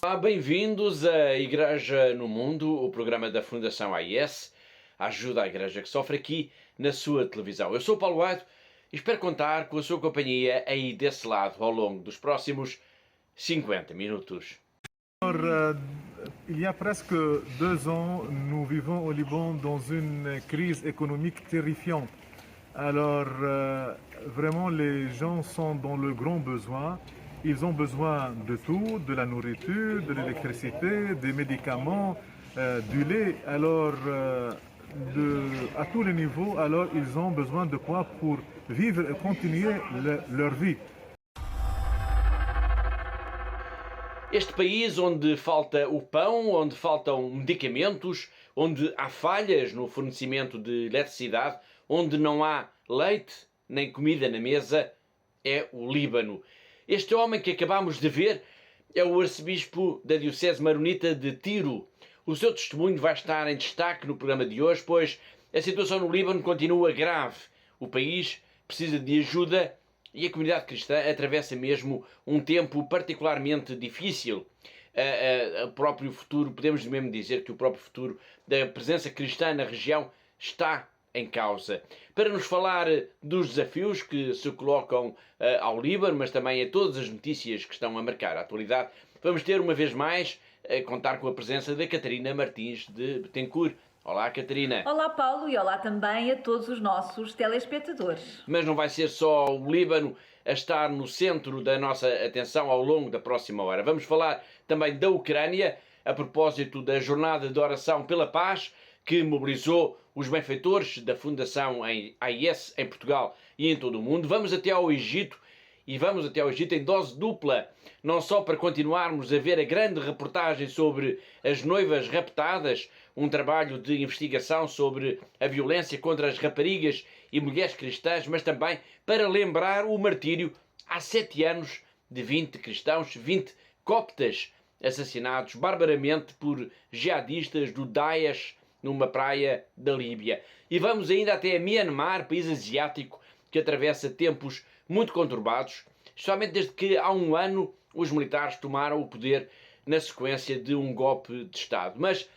Olá, bem-vindos à Igreja no Mundo, o programa da Fundação AIS, ajuda à Igreja que sofre aqui na sua televisão. Eu sou o Paulo Aito e espero contar com a sua companhia aí desse lado ao longo dos próximos 50 minutos. Il y a presque 2 ans, nous vivons au Liban dans une crise économique terrifiante. Alors, vraiment, les gens sont dans le grand besoin. Ils ont besoin de tout, de la nourriture, de l'électricité, des médicaments, du lait. Alors, à tous les niveaux, alors ils ont besoin de quoi pour vivre et continuer leur vie. Este país onde falta o pão, onde faltam medicamentos, onde há falhas no fornecimento de eletricidade, onde não há leite nem comida na mesa, é o Líbano. Este homem que acabamos de ver é o arcebispo da Diocese Maronita de Tiro. O seu testemunho vai estar em destaque no programa de hoje, pois a situação no Líbano continua grave. O país precisa de ajuda e a comunidade cristã atravessa mesmo um tempo particularmente difícil. O próprio futuro, podemos mesmo dizer que o próprio futuro da presença cristã na região está em causa. Para nos falar dos desafios que se colocam ao Líbano, mas também a todas as notícias que estão a marcar a atualidade, vamos ter uma vez mais contar com a presença da Catarina Martins de Betancourt. Olá, Catarina. Olá, Paulo, e olá também a todos os nossos telespectadores. Mas não vai ser só o Líbano a estar no centro da nossa atenção ao longo da próxima hora. Vamos falar também da Ucrânia, a propósito da Jornada de Oração pela Paz, que mobilizou os benfeitores da Fundação AIS em Portugal e em todo o mundo. Vamos até ao Egito, e vamos até ao Egito em dose dupla, não só para continuarmos a ver a grande reportagem sobre as noivas raptadas, um trabalho de investigação sobre a violência contra as raparigas e mulheres cristãs, mas também para lembrar o martírio há 7 anos de 20 cristãos, 20 coptas assassinados barbaramente por jihadistas do Daesh numa praia da Líbia. E vamos ainda até a Myanmar, país asiático que atravessa tempos muito conturbados, especialmente desde que há 1 ano os militares tomaram o poder na sequência de um golpe de Estado. Mas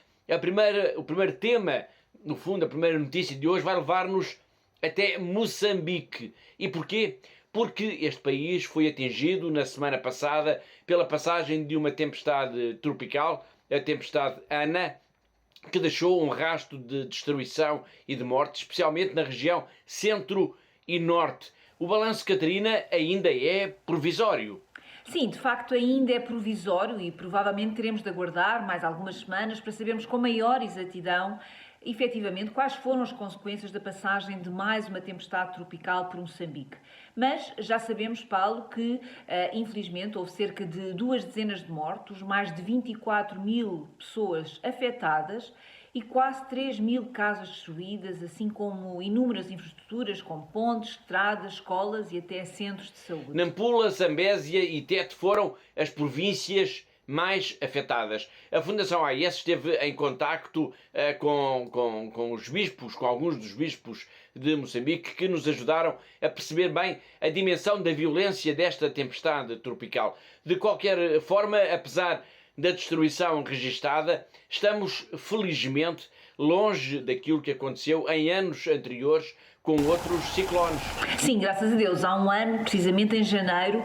o primeiro tema, no fundo, a primeira notícia de hoje vai levar-nos até Moçambique. E porquê? Porque este país foi atingido na semana passada pela passagem de uma tempestade tropical, a tempestade Ana, que deixou um rastro de destruição e de morte, especialmente na região centro e norte. O balanço, Catarina, ainda é provisório. Sim, de facto ainda é provisório e provavelmente teremos de aguardar mais algumas semanas para sabermos com maior exatidão, efetivamente, quais foram as consequências da passagem de mais uma tempestade tropical por Moçambique. Mas já sabemos, Paulo, que infelizmente houve cerca de 2 dezenas de mortos, mais de 24.000 pessoas afetadas e quase 3.000 casas destruídas, assim como inúmeras infraestruturas como pontes, estradas, escolas e até centros de saúde. Nampula, Zambésia e Tete foram as províncias mais afetadas. A Fundação AIS esteve em contacto com os bispos, com alguns dos bispos de Moçambique, que nos ajudaram a perceber bem a dimensão da violência desta tempestade tropical. De qualquer forma, apesar da destruição registada, estamos felizmente longe daquilo que aconteceu em anos anteriores com outros ciclones. Sim, graças a Deus. Há 1 ano, precisamente em janeiro,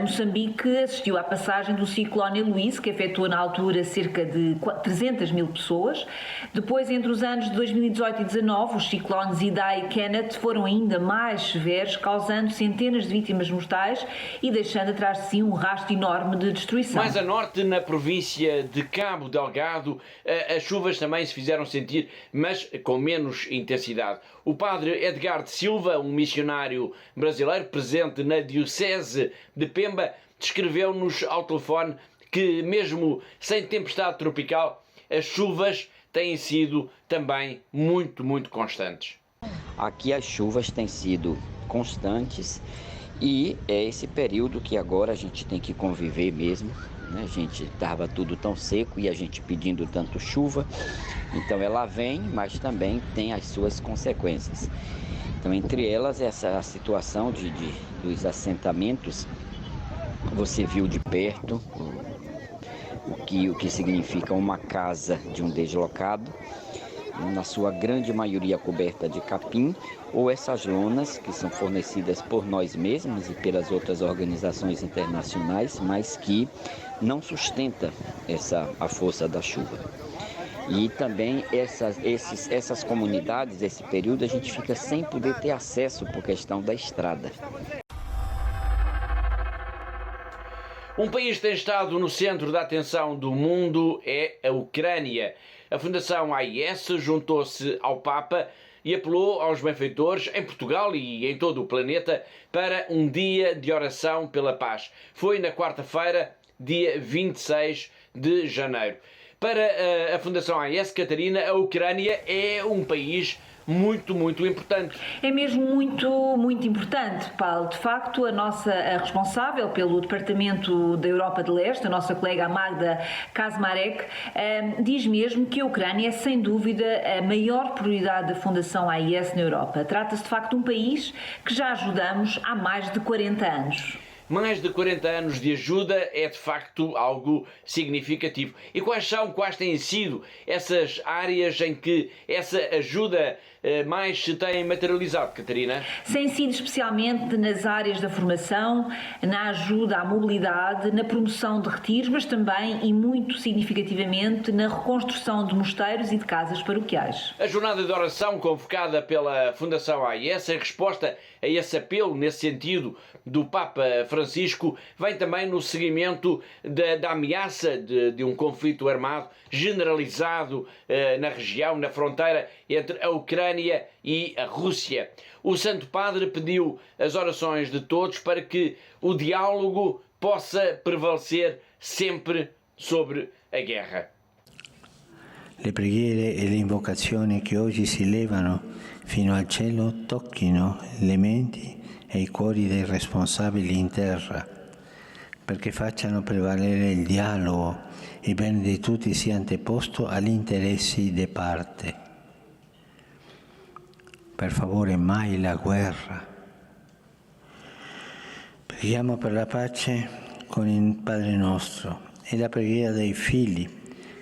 Moçambique assistiu à passagem do ciclone Luís, que afetou na altura cerca de 300.000 pessoas. Depois, entre os anos de 2018 e 2019, os ciclones Idai e Kenneth foram ainda mais severos, causando centenas de vítimas mortais e deixando atrás de si um rastro enorme de destruição. Mais a norte, na província de Cabo Delgado, as chuvas também se fizeram sentir, mas com menos intensidade. O padre Edgar de Silva, um missionário brasileiro presente na Diocese de Pemba, descreveu-nos ao telefone que, mesmo sem tempestade tropical, as chuvas têm sido também muito, muito constantes. Aqui as chuvas têm sido constantes e é esse período que agora a gente tem que conviver mesmo, né? A gente estava tudo tão seco e a gente pedindo tanto chuva, então ela vem, mas também tem as suas consequências. Então, entre elas, essa situação dos assentamentos, você viu de perto o aqui o que significa uma casa de um deslocado, na sua grande maioria coberta de capim, ou essas lonas que são fornecidas por nós mesmos e pelas outras organizações internacionais, mas que não sustenta a força da chuva. E também essas comunidades, esse período, a gente fica sem poder ter acesso por questão da estrada. Um país que tem estado no centro da atenção do mundo é a Ucrânia. A Fundação AIS juntou-se ao Papa e apelou aos benfeitores em Portugal e em todo o planeta para um dia de oração pela paz. Foi na quarta-feira, dia 26 de janeiro. Para a Fundação AIS, Catarina, a Ucrânia é um país muito importante. É mesmo muito importante, Paulo. De facto, a responsável pelo Departamento da Europa de Leste, a nossa colega Magda Kaczmarek, diz mesmo que a Ucrânia é, sem dúvida, a maior prioridade da Fundação AIS na Europa. Trata-se, de facto, de um país que já ajudamos há mais de 40 anos. Mais de 40 anos de ajuda é de facto algo significativo. E quais têm sido essas áreas em que essa ajuda mais se tem materializado, Catarina? Tem sido especialmente nas áreas da formação, na ajuda à mobilidade, na promoção de retiros, mas também e muito significativamente na reconstrução de mosteiros e de casas paroquiais. A jornada de oração convocada pela Fundação AIS em resposta a esse apelo, nesse sentido, do Papa Francisco, vem também no seguimento da ameaça de um conflito armado generalizado na região, na fronteira entre a Ucrânia e a Rússia. O Santo Padre pediu as orações de todos para que o diálogo possa prevalecer sempre sobre a guerra. Le preghiere e le invocazioni che oggi si levano fino al cielo tocchino le menti e i cuori dei responsabili in terra, perché facciano prevalere il dialogo e il bene di tutti sia anteposto agli interessi di parte. Per favore, mai la guerra. Preghiamo per la pace con il Padre nostro e la preghiera dei figli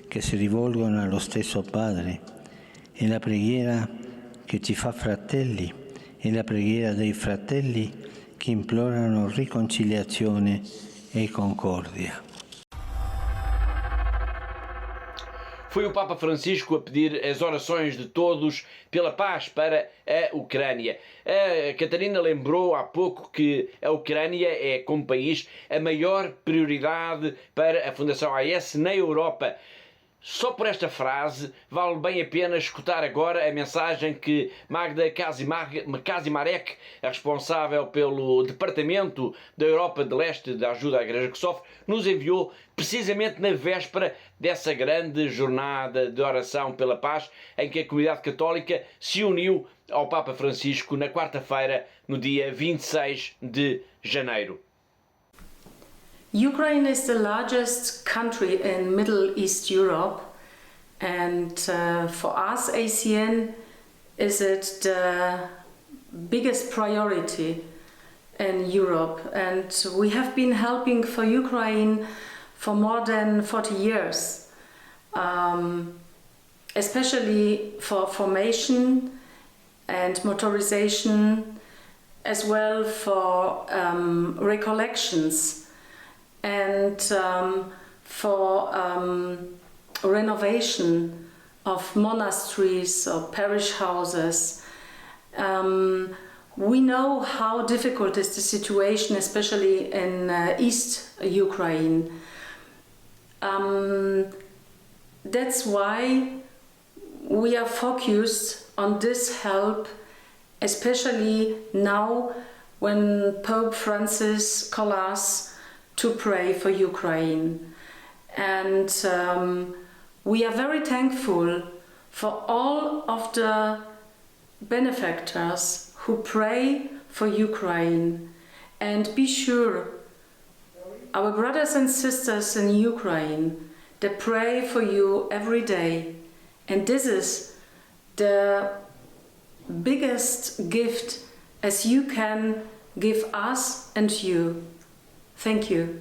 che si rivolgono allo stesso Padre, e la preghiera che ci fa fratelli, e la preghiera dei fratelli che implorano riconciliazione e concordia. Foi o Papa Francisco a pedir as orações de todos pela paz para a Ucrânia. A Catarina lembrou há pouco que a Ucrânia é, como país, a maior prioridade para a Fundação AIS na Europa. Só por esta frase vale bem a pena escutar agora a mensagem que Magda Kaczmarek, a responsável pelo Departamento da Europa de Leste da Ajuda à Igreja que Sofre, nos enviou precisamente na véspera dessa grande jornada de oração pela paz em que a comunidade católica se uniu ao Papa Francisco na quarta-feira, no dia 26 de janeiro. Ukraine is the largest country in Middle East Europe, and for us, ACN, is it the biggest priority in Europe. And we have been helping for Ukraine for more than 40 years, especially for formation and motorization, as well for recollections and for renovation of monasteries or parish houses. We know how difficult is the situation, especially in East Ukraine. That's why we are focused on this help, especially now when Pope Francis calls us to pray for Ukraine. And we are very thankful for all of the benefactors who pray for Ukraine. And be sure, our brothers and sisters in Ukraine, they pray for you every day. And this is the biggest gift as you can give us and you. Thank you.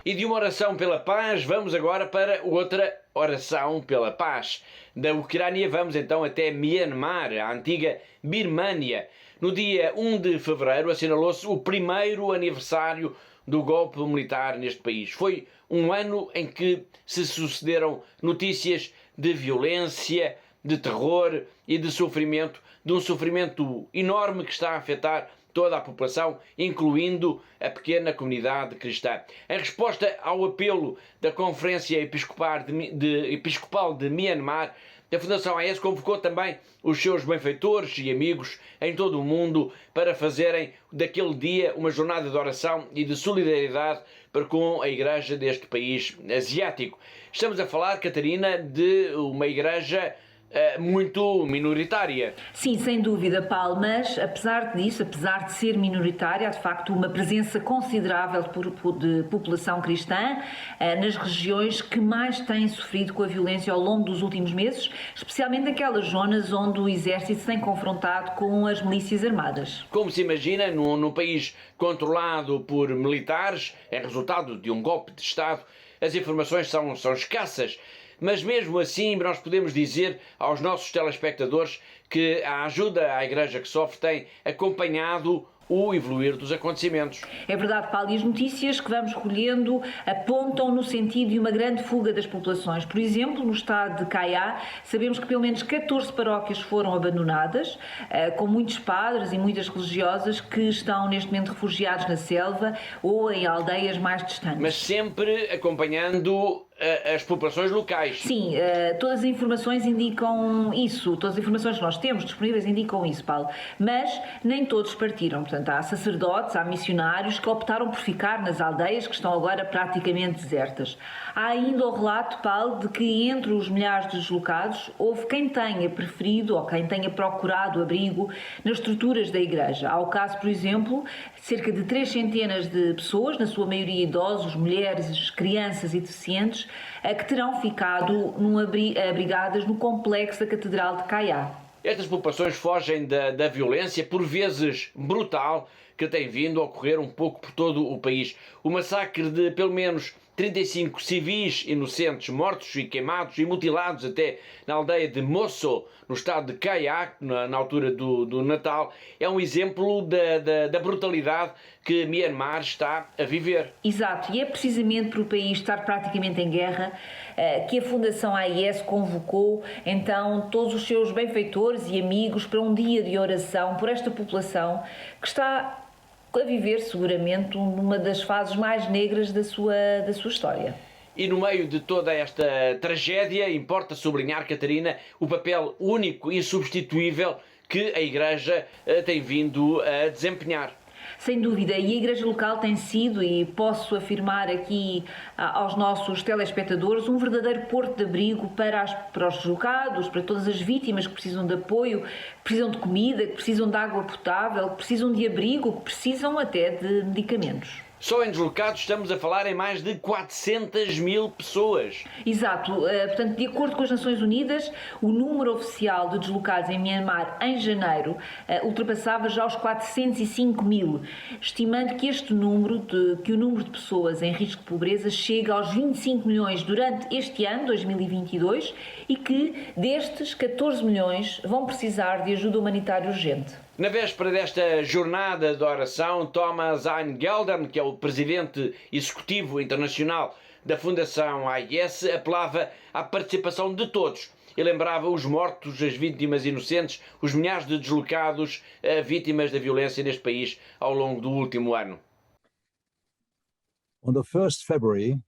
E de uma oração pela paz, vamos agora para outra oração pela paz. Da Ucrânia vamos então até Myanmar, a antiga Birmânia. No dia 1 de fevereiro assinalou-se o primeiro aniversário do golpe militar neste país. Foi um ano em que se sucederam notícias de violência, de terror e de sofrimento, de um sofrimento enorme que está a afetar toda a população, incluindo a pequena comunidade cristã. Em resposta ao apelo da Conferência Episcopal de Myanmar, a Fundação AES convocou também os seus benfeitores e amigos em todo o mundo para fazerem daquele dia uma jornada de oração e de solidariedade para com a igreja deste país asiático. Estamos a falar, Catarina, de uma igreja muito minoritária. Sim, sem dúvida, Paulo, mas apesar disso, apesar de ser minoritária, há de facto uma presença considerável de população cristã nas regiões que mais têm sofrido com a violência ao longo dos últimos meses, especialmente naquelas zonas onde o exército se tem confrontado com as milícias armadas. Como se imagina, num país controlado por militares, é resultado de um golpe de Estado, as informações são escassas. Mas mesmo assim nós podemos dizer aos nossos telespectadores que a ajuda à Igreja que sofre tem acompanhado o evoluir dos acontecimentos. É verdade, Paulo, e as notícias que vamos recolhendo apontam no sentido de uma grande fuga das populações. Por exemplo, no estado de Caiá, sabemos que pelo menos 14 paróquias foram abandonadas, com muitos padres e muitas religiosas que estão neste momento refugiados na selva ou em aldeias mais distantes. Mas sempre acompanhando as populações locais. Sim, todas as informações indicam isso, todas as informações que nós temos disponíveis indicam isso, Paulo, mas nem todos partiram. Portanto, há sacerdotes, há missionários que optaram por ficar nas aldeias que estão agora praticamente desertas. Há ainda o relato, Paulo, de que entre os milhares de deslocados houve quem tenha preferido ou quem tenha procurado abrigo nas estruturas da igreja. Há o caso, por exemplo, cerca de 300 de pessoas, na sua maioria idosos, mulheres, crianças e deficientes, que terão ficado abrigadas no complexo da Catedral de Caiá. Estas populações fogem da violência, por vezes brutal, que tem vindo a ocorrer um pouco por todo o país. O massacre de pelo menos 35 civis inocentes mortos e queimados e mutilados até na aldeia de Mosso, no estado de Caiá, na altura do Natal, é um exemplo da brutalidade que Myanmar está a viver. Exato, e é precisamente por o país estar praticamente em guerra que a Fundação AIS convocou então todos os seus benfeitores e amigos para um dia de oração por esta população que está a viver seguramente numa das fases mais negras da sua história. E no meio de toda esta tragédia, importa sublinhar, Catarina, o papel único e insubstituível que a Igreja tem vindo a desempenhar. Sem dúvida, e a Igreja local tem sido, e posso afirmar aqui aos nossos telespectadores, um verdadeiro porto de abrigo para os deslocados, para todas as vítimas que precisam de apoio, que precisam de comida, que precisam de água potável, que precisam de abrigo, que precisam até de medicamentos. Só em deslocados estamos a falar em mais de 400 mil pessoas. Exato. Portanto, de acordo com as Nações Unidas, o número oficial de deslocados em Myanmar em janeiro ultrapassava já os 405 mil, estimando que o número de pessoas em risco de pobreza chega aos 25 milhões durante este ano, 2022, e que destes 14 milhões vão precisar de ajuda humanitária urgente. Na véspera desta jornada de oração, Thomas Eingelden, que é o presidente executivo internacional da Fundação AIS, apelava à participação de todos e lembrava os mortos, as vítimas inocentes, os milhares de deslocados, vítimas da violência neste país ao longo do último ano. On the 1st February,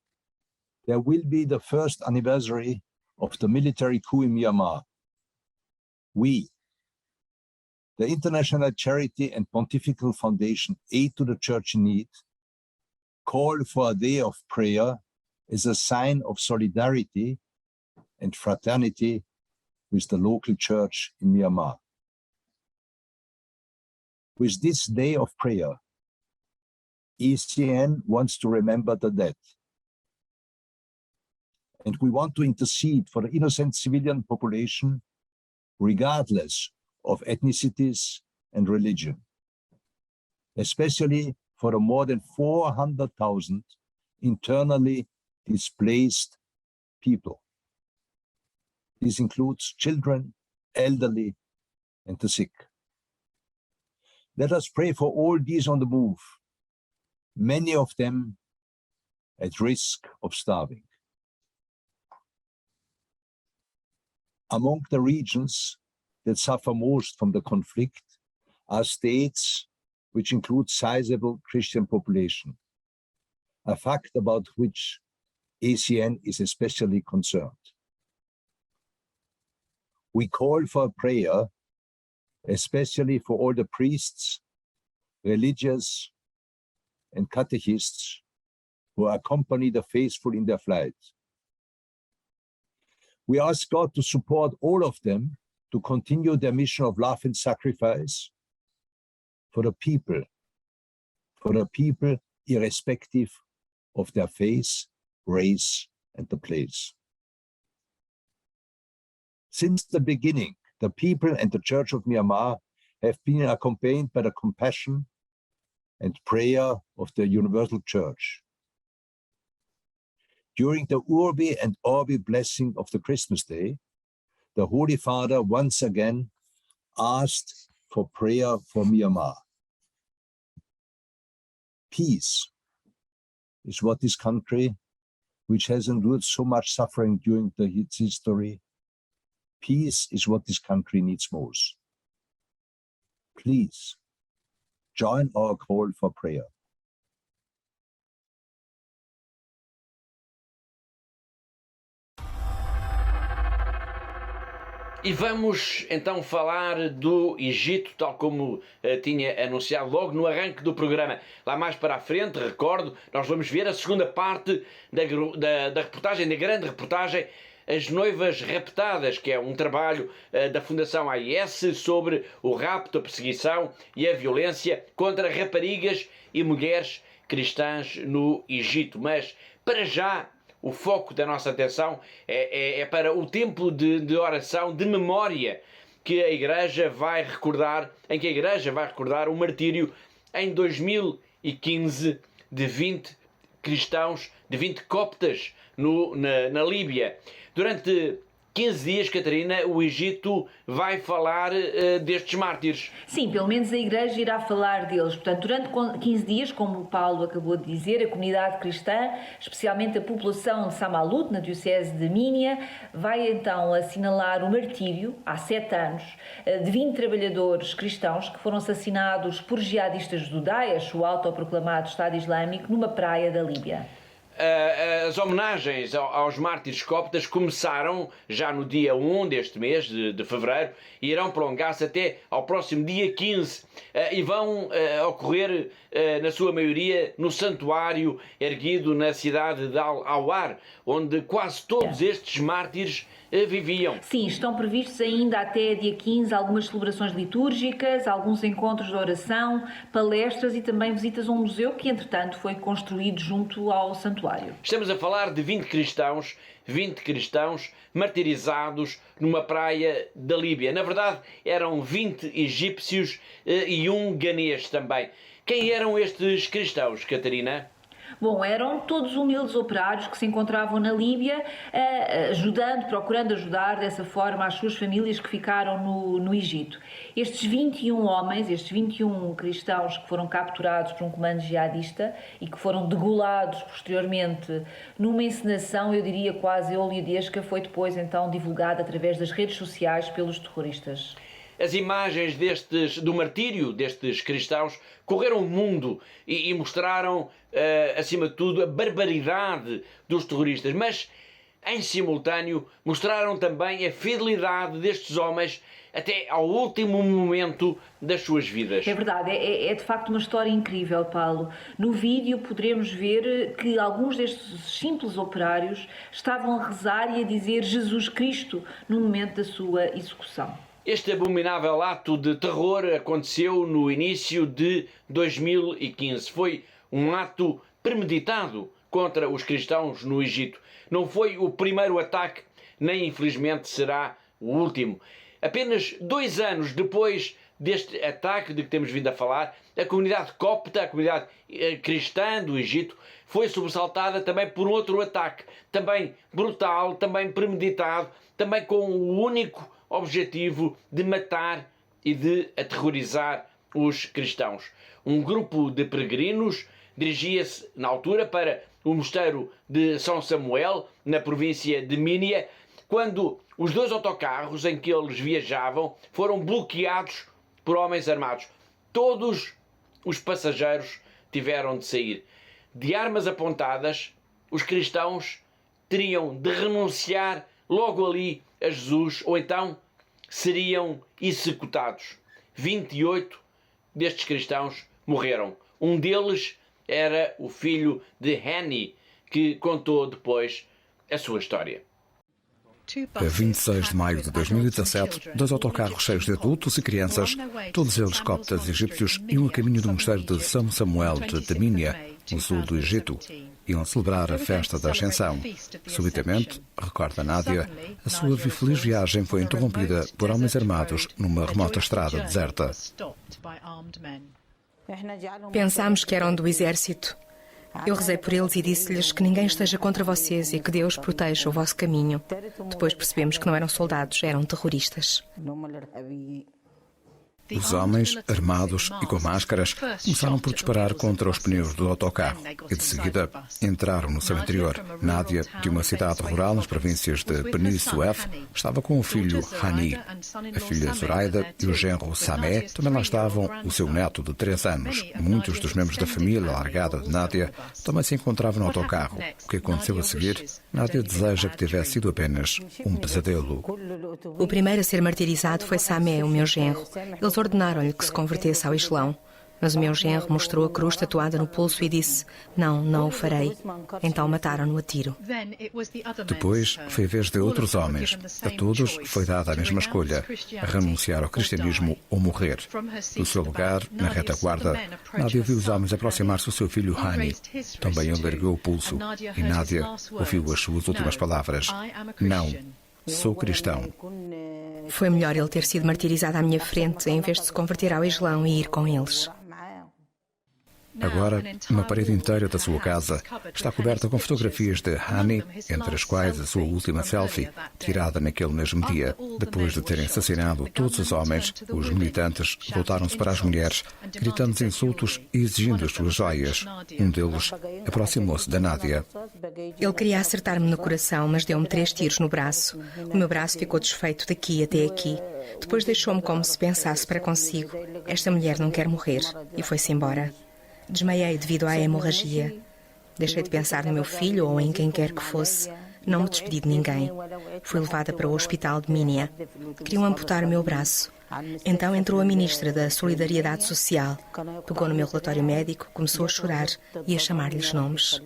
there will be the first anniversary of the military coup in Myanmar. We, the International Charity and Pontifical Foundation Aid to the Church in Need, call for a day of prayer as a sign of solidarity and fraternity with the local church in Myanmar. With this day of prayer, ECN wants to remember the dead. And we want to intercede for the innocent civilian population, regardless of ethnicities and religion, especially for the more than 400,000 internally displaced people. This includes children, elderly, and the sick. Let us pray for all these on the move, many of them at risk of starving. Among the regions that suffer most from the conflict are states which include sizable Christian population, a fact about which ACN is especially concerned. We call for a prayer, especially for all the priests, religious, and catechists who accompany the faithful in their flight. We ask God to support all of them to continue their mission of love and sacrifice for the people irrespective of their faith, race, and the place. Since the beginning, the people and the Church of Myanmar have been accompanied by the compassion and prayer of the Universal Church. During the Urbi and Orbi blessing of the Christmas day, the Holy Father once again asked for prayer for Myanmar. Peace is what this country, which has endured so much suffering during its history, peace is what this country needs most. Please join our call for prayer. E vamos então falar do Egito, tal como tinha anunciado logo no arranque do programa. Lá mais para a frente, recordo, nós vamos ver a segunda parte da reportagem, da grande reportagem, As Noivas Raptadas, que é um trabalho da Fundação AIS sobre o rapto, a perseguição e a violência contra raparigas e mulheres cristãs no Egito. Mas, para já, o foco da nossa atenção é para o tempo de oração, de memória, que a Igreja vai recordar, em que a Igreja vai recordar o martírio em 2015 de 20 cristãos, de 20 coptas na Líbia. Durante 15 dias, Catarina, o Egito vai falar destes mártires. Sim, pelo menos a Igreja irá falar deles. Portanto, durante 15 dias, como o Paulo acabou de dizer, a comunidade cristã, especialmente a população de Samalute, na diocese de Minya, vai então assinalar o martírio, há 7 anos, de 20 trabalhadores cristãos que foram assassinados por jihadistas do Daesh, o autoproclamado Estado Islâmico, numa praia da Líbia. As homenagens aos mártires coptas começaram já no dia 1 deste mês de fevereiro e irão prolongar-se até ao próximo dia 15 e vão ocorrer, na sua maioria, no santuário erguido na cidade de Al-Awar, onde quase todos estes mártires viviam. Sim, estão previstos ainda até dia 15 algumas celebrações litúrgicas, alguns encontros de oração, palestras e também visitas a um museu que, entretanto, foi construído junto ao santuário. Estamos a falar de 20 cristãos martirizados numa praia da Líbia. Na verdade, eram 20 egípcios e um ganês também. Quem eram estes cristãos, Catarina? Bom, eram todos humildes operários que se encontravam na Líbia, procurando ajudar dessa forma as suas famílias que ficaram no Egito. Estes 21 homens, estes 21 cristãos que foram capturados por um comando jihadista e que foram degolados posteriormente numa encenação, eu diria quase hollywoodesca, foi depois então divulgada através das redes sociais pelos terroristas. As imagens do martírio destes cristãos correram o mundo e mostraram, acima de tudo, a barbaridade dos terroristas, mas, em simultâneo, mostraram também a fidelidade destes homens até ao último momento das suas vidas. É verdade, é de facto uma história incrível, Paulo. No vídeo poderemos ver que alguns destes simples operários estavam a rezar e a dizer Jesus Cristo no momento da sua execução. Este abominável ato de terror aconteceu no início de 2015. Foi um ato premeditado contra os cristãos no Egito. Não foi o primeiro ataque, nem infelizmente será o último. Apenas 2 anos depois deste ataque de que temos vindo a falar, a comunidade copta, a comunidade cristã do Egito, foi sobressaltada também por outro ataque, também brutal, também premeditado, também com o único objetivo de matar e de aterrorizar os cristãos. Um grupo de peregrinos dirigia-se, na altura, para o mosteiro de São Samuel, na província de Mínia, quando os 2 autocarros em que eles viajavam foram bloqueados por homens armados. Todos os passageiros tiveram de sair. De armas apontadas, os cristãos teriam de renunciar logo ali a Jesus, ou então seriam executados. 28 destes cristãos morreram. Um deles era o filho de Hani, que contou depois a sua história. A 26 de maio de 2017, 2 autocarros cheios de adultos e crianças, todos eles coptas egípcios, iam a caminho do mosteiro de São Samuel de Temínia, no sul do Egito. Iam celebrar a festa da Ascensão. Subitamente, recorda Nádia, a sua feliz viagem foi interrompida por homens armados numa remota estrada deserta. Pensámos que eram do exército. Eu rezei por eles e disse-lhes que ninguém esteja contra vocês e que Deus proteja o vosso caminho. Depois percebemos que não eram soldados, eram terroristas. Os homens, armados e com máscaras, começaram por disparar contra os pneus do autocarro e, de seguida, entraram no seu interior. Nádia, de uma cidade rural nas províncias de Beni Suef, estava com o filho Hani. A filha Zoraida e o genro Samé também lá estavam, o seu neto de 3 anos. Muitos dos membros da família alargada de Nádia também se encontravam no autocarro. O que aconteceu a seguir, Nádia deseja que tivesse sido apenas um pesadelo. O primeiro a ser martirizado foi Samé, o meu genro. Eles ordenaram-lhe que se convertesse ao Islão. Mas o meu genro mostrou a cruz tatuada no pulso e disse: não, não o farei. Então mataram-no a tiro. Depois foi a vez de outros homens. A todos foi dada a mesma escolha: a renunciar ao cristianismo ou morrer. Do seu lugar, na retaguarda, Nádia viu os homens aproximar-se do seu filho Hani. Também ele ergueu o pulso e Nádia ouviu as suas últimas palavras: não, sou cristão. Foi melhor ele ter sido martirizado à minha frente em vez de se converter ao Islão e ir com eles. Agora, uma parede inteira da sua casa está coberta com fotografias de Hani, entre as quais a sua última selfie, tirada naquele mesmo dia. Depois de terem assassinado todos os homens, os militantes voltaram-se para as mulheres, gritando insultos e exigindo as suas joias. Um deles aproximou-se da Nádia. Ele queria acertar-me no coração, mas deu-me 3 tiros no braço. O meu braço ficou desfeito daqui até aqui. Depois deixou-me como se pensasse para consigo: esta mulher não quer morrer, e foi-se embora. Desmaiei devido à hemorragia. Deixei de pensar no meu filho ou em quem quer que fosse. Não me despedi de ninguém. Fui levada para o hospital de Mínia. Queriam amputar o meu braço. Então entrou a ministra da Solidariedade Social. Pegou no meu relatório médico, começou a chorar e a chamar-lhes nomes.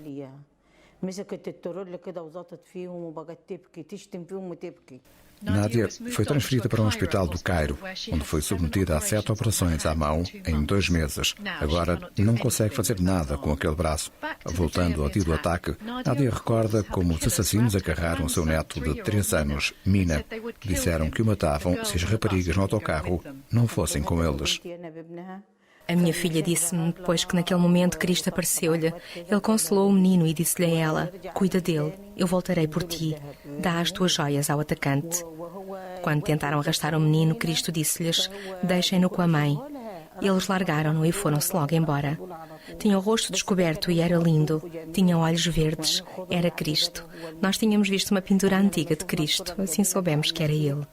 Nádia foi transferida para um hospital do Cairo, onde foi submetida a 7 operações à mão em 2 meses. Agora não consegue fazer nada com aquele braço. Voltando ao dia do ataque, Nádia recorda como os assassinos agarraram o seu neto de 3 anos, Mina. Disseram que o matavam se as raparigas no autocarro não fossem com eles. A minha filha disse-me depois que naquele momento Cristo apareceu-lhe. Ele consolou o menino e disse-lhe a ela: cuida dele, eu voltarei por ti. Dá as tuas joias ao atacante. Quando tentaram arrastar o menino, Cristo disse-lhes: deixem-no com a mãe. Eles largaram-no e foram-se logo embora. Tinha o rosto descoberto e era lindo. Tinha olhos verdes. Era Cristo. Nós tínhamos visto uma pintura antiga de Cristo. Assim soubemos que era ele.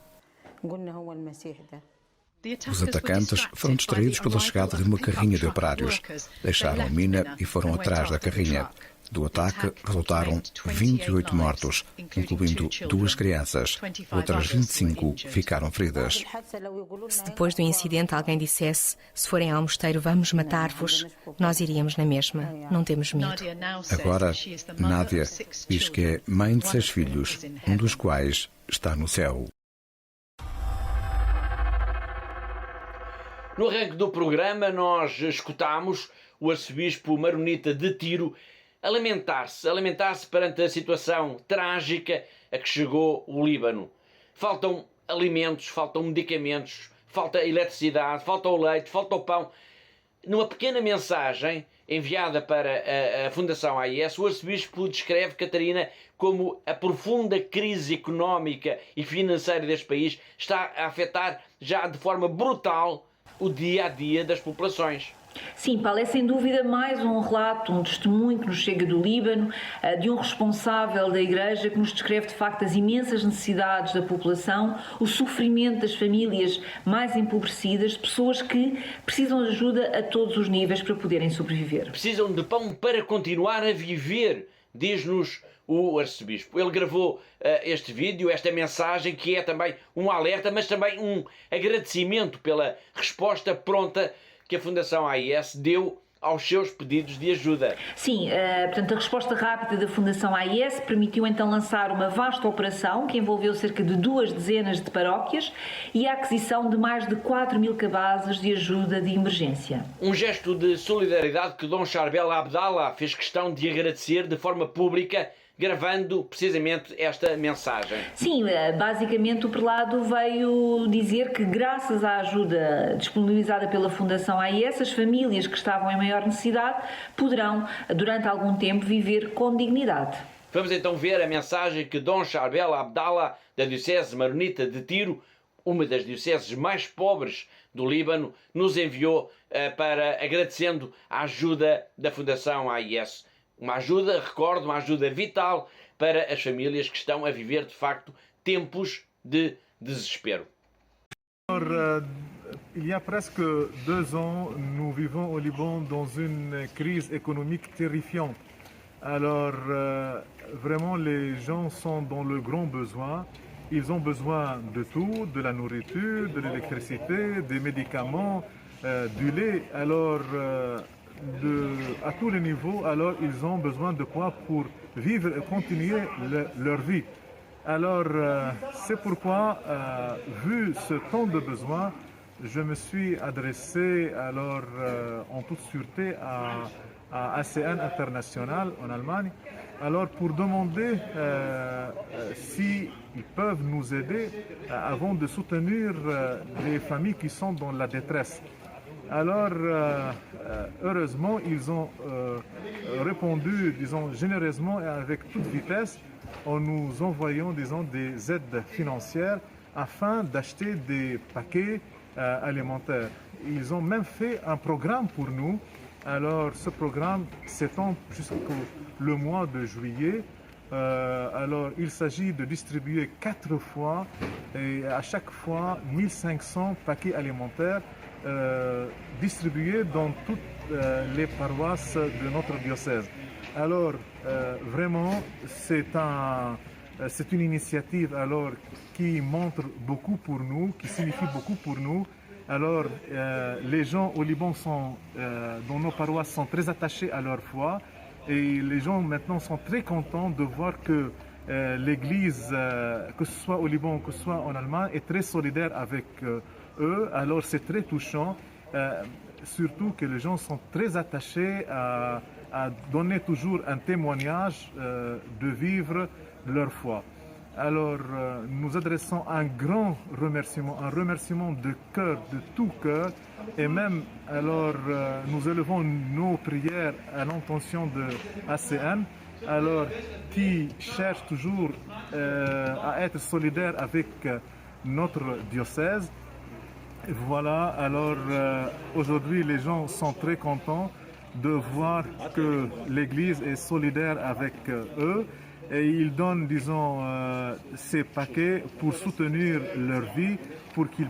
Os atacantes foram distraídos pela chegada de uma carrinha de operários. Deixaram a mina e foram atrás da carrinha. Do ataque resultaram 28 mortos, incluindo 2 crianças. Outras 25 ficaram feridas. Se depois do incidente alguém dissesse: se forem ao mosteiro vamos matar-vos, nós iríamos na mesma. Não temos medo. Agora, Nádia diz que é mãe de 6 filhos, um dos quais está no céu. No arranque do programa, nós escutámos o arcebispo maronita de Tiro a lamentar-se perante a situação trágica a que chegou o Líbano. Faltam alimentos, faltam medicamentos, falta eletricidade, falta o leite, falta o pão. numa pequena mensagem enviada para a Fundação AIS, o arcebispo descreve, Catarina, como a profunda crise económica e financeira deste país está a afetar já de forma brutal o dia-a-dia das populações. Sim, Paulo, é sem dúvida mais um relato, um testemunho que nos chega do Líbano, de um responsável da Igreja que nos descreve de facto as imensas necessidades da população, o sofrimento das famílias mais empobrecidas, de pessoas que precisam de ajuda a todos os níveis para poderem sobreviver. Precisam de pão para continuar a viver, diz-nos o arcebispo. Ele gravou este vídeo, esta mensagem, que é também um alerta, mas também um agradecimento pela resposta pronta que a Fundação AIS deu aos seus pedidos de ajuda. Sim, portanto, a resposta rápida da Fundação AIS permitiu então lançar uma vasta operação que envolveu cerca de 2 dezenas de paróquias e a aquisição de mais de 4.000 cabazes de ajuda de emergência. Um gesto de solidariedade que Dom Charbel Abdallah fez questão de agradecer de forma pública, gravando precisamente esta mensagem. Sim, basicamente o prelado veio dizer que graças à ajuda disponibilizada pela Fundação AIS, as famílias que estavam em maior necessidade poderão, durante algum tempo, viver com dignidade. Vamos então ver a mensagem que Dom Charbel Abdallah, da Diocese Maronita de Tiro, uma das dioceses mais pobres do Líbano, nos enviou para agradecendo a ajuda da Fundação AIS. Uma ajuda, recordo, uma ajuda vital para as famílias que estão a viver, de facto, tempos de desespero. Alors, il y a presque 2 ans, nous vivons au Liban dans une crise économique terrifiante. Alors, vraiment, les gens sont dans le grand besoin. Ils ont besoin de tout, de la nourriture, de l'électricité, des médicaments, du lait. Alors, à tous les niveaux, alors ils ont besoin de quoi pour vivre et continuer leur vie. Alors, c'est pourquoi, vu ce temps de besoin, je me suis adressé alors en toute sûreté à ACN International en Allemagne, alors pour demander s'ils peuvent nous aider avant de soutenir les familles qui sont dans la détresse. Alors, heureusement, ils ont répondu, disons, généreusement et avec toute vitesse en nous envoyant, disons, des aides financières afin d'acheter des paquets alimentaires. Ils ont même fait un programme pour nous. Alors, ce programme s'étend jusqu'au mois de juillet. Alors, il s'agit de distribuer 4 fois et à chaque fois 1500 paquets alimentaires distribués dans toutes les paroisses de notre diocèse. Alors, vraiment, c'est une initiative alors, qui montre beaucoup pour nous, qui signifie beaucoup pour nous. Alors, les gens au Liban dans nos paroisses sont très attachés à leur foi et les gens maintenant sont très contents de voir que l'Église, que ce soit au Liban ou que ce soit en Allemagne, est très solidaire avec eux. Alors, c'est très touchant, surtout que les gens sont très attachés à donner toujours un témoignage de vivre leur foi. Alors, nous adressons un grand remerciement, un remerciement de cœur, de tout cœur, et même, alors, nous élevons nos prières à l'intention de ACN, alors, qui cherche toujours à être solidaire avec notre diocèse. Voilà, alors, aujourd'hui, les gens sont très contents de voir que l'Église est solidaire avec eux. Et ils donnent, disons, ces paquets pour soutenir leur vie, pour qu'ils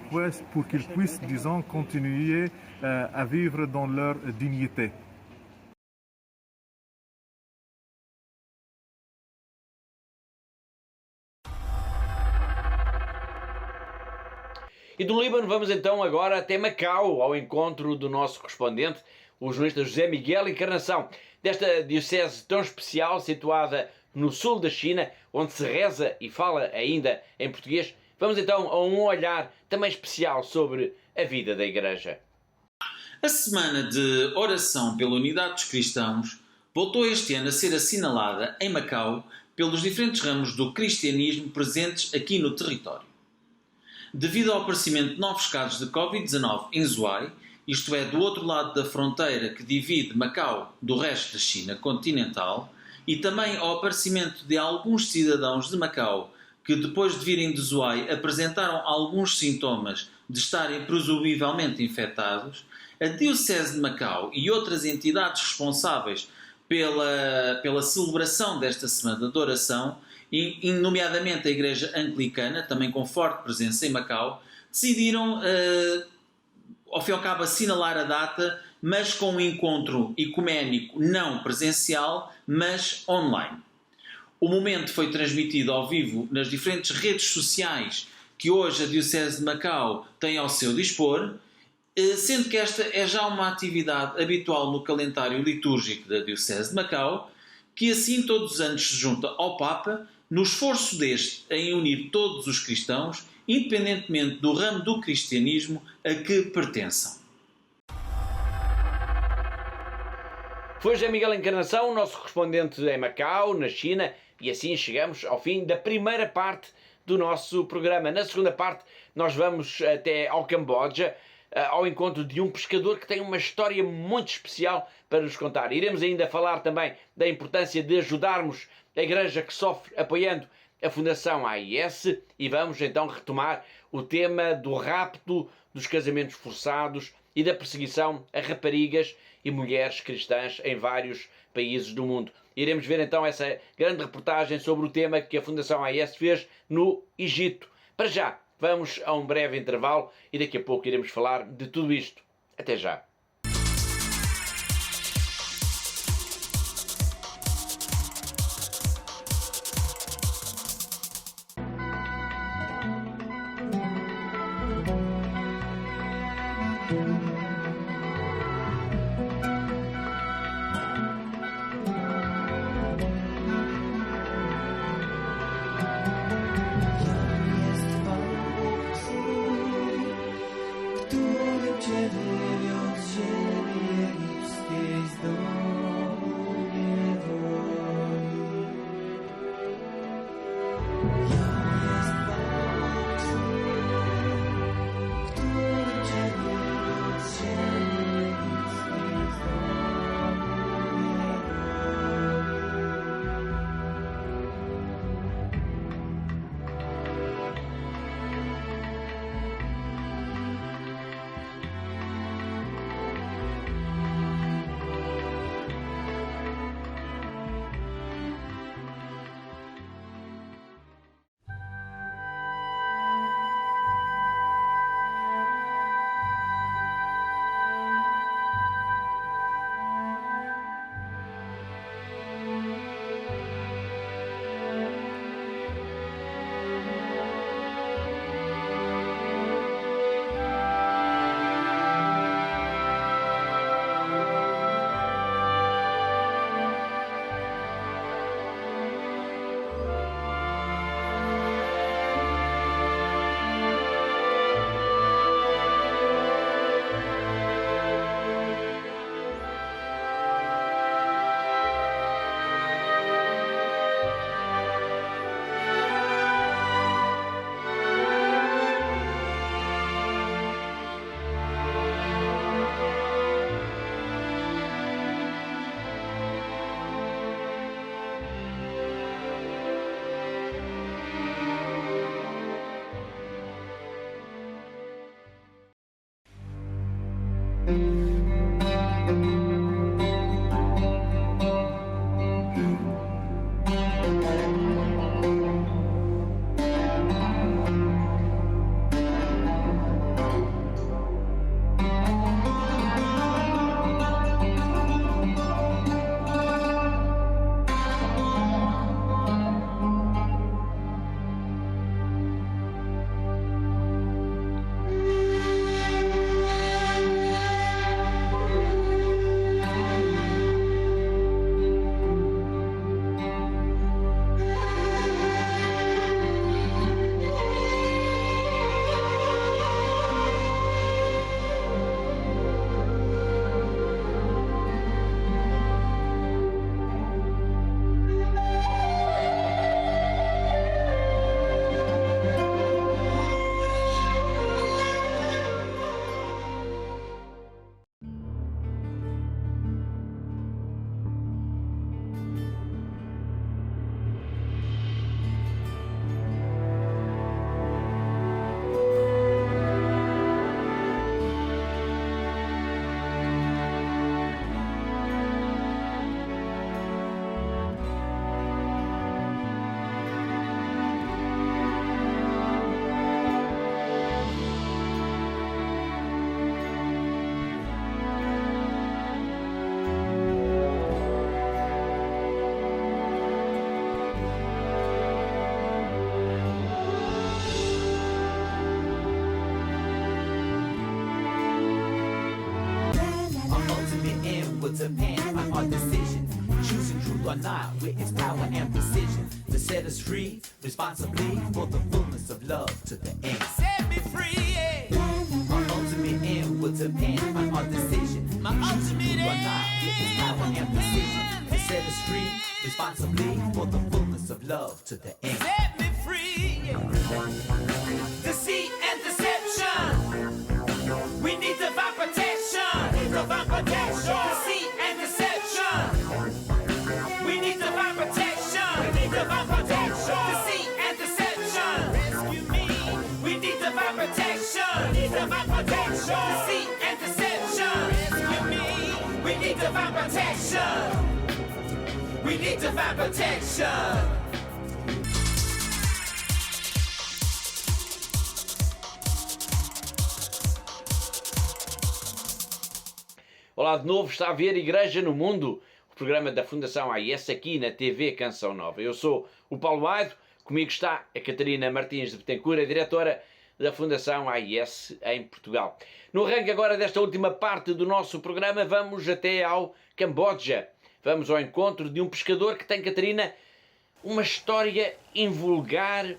puissent, disons, continuer à vivre dans leur dignité. E do Líbano vamos então agora até Macau, ao encontro do nosso correspondente, o jornalista José Miguel Encarnação, desta diocese tão especial, situada no sul da China, onde se reza e fala ainda em português. Vamos então a um olhar também especial sobre a vida da Igreja. A semana de oração pela unidade dos cristãos voltou este ano a ser assinalada em Macau pelos diferentes ramos do cristianismo presentes aqui no território. Devido ao aparecimento de novos casos de Covid-19 em Zhuhai isto é, do outro lado da fronteira que divide Macau do resto da China continental, e também ao aparecimento de alguns cidadãos de Macau que, depois de virem de Zhuhai, apresentaram alguns sintomas de estarem presumivelmente infectados, a Diocese de Macau e outras entidades responsáveis pela celebração desta Semana de Oração, nomeadamente a Igreja Anglicana, também com forte presença em Macau, decidiram, ao fim e ao cabo, assinalar a data, mas com um encontro ecuménico não presencial, mas online. O momento foi transmitido ao vivo nas diferentes redes sociais que hoje a Diocese de Macau tem ao seu dispor, sendo que esta é já uma atividade habitual no calendário litúrgico da Diocese de Macau, que assim todos os anos se junta ao Papa, no esforço deste em unir todos os cristãos, independentemente do ramo do cristianismo a que pertençam. Foi José Miguel Encarnação, nosso correspondente em Macau, na China, e assim chegamos ao fim da primeira parte do nosso programa. Na segunda parte nós vamos até ao Camboja, ao encontro de um pescador que tem uma história muito especial para nos contar. Iremos ainda falar também da importância de ajudarmos a Igreja que sofre apoiando a Fundação AIS e vamos então retomar o tema do rapto, dos casamentos forçados e da perseguição a raparigas e mulheres cristãs em vários países do mundo. Iremos ver então essa grande reportagem sobre o tema que a Fundação AIS fez no Egito. Para já, vamos a um breve intervalo e daqui a pouco iremos falar de tudo isto. Até já. Który Ciebie wiódł will depend on our decision. Choosing truth or not with its power and precision to set us free responsibly for the fullness of love to the end. Set me free, yeah. Our ultimate end will depend on our decision. My ultimate end or not with its power and precision to set us free responsibly for the fullness of love to the end. Set me free, yeah. Deceit and deception. We need divine protection. Divine protection. Deceit and deception. We need divine protection. We need divine protection. Deceit and deception. Rescue me. We need divine protection. We need divine protection. Deceit and deception. Rescue me. We need divine protection. We need divine protection. Olá de novo, está a ver Igreja no Mundo, o programa da Fundação AIS aqui na TV Canção Nova. Eu sou o Paulo Maido, comigo está a Catarina Martins de Betancourt, a diretora da Fundação AIS em Portugal. No arranque agora desta última parte do nosso programa, vamos até ao Camboja. Vamos ao encontro de um pescador que tem, Catarina, uma história invulgar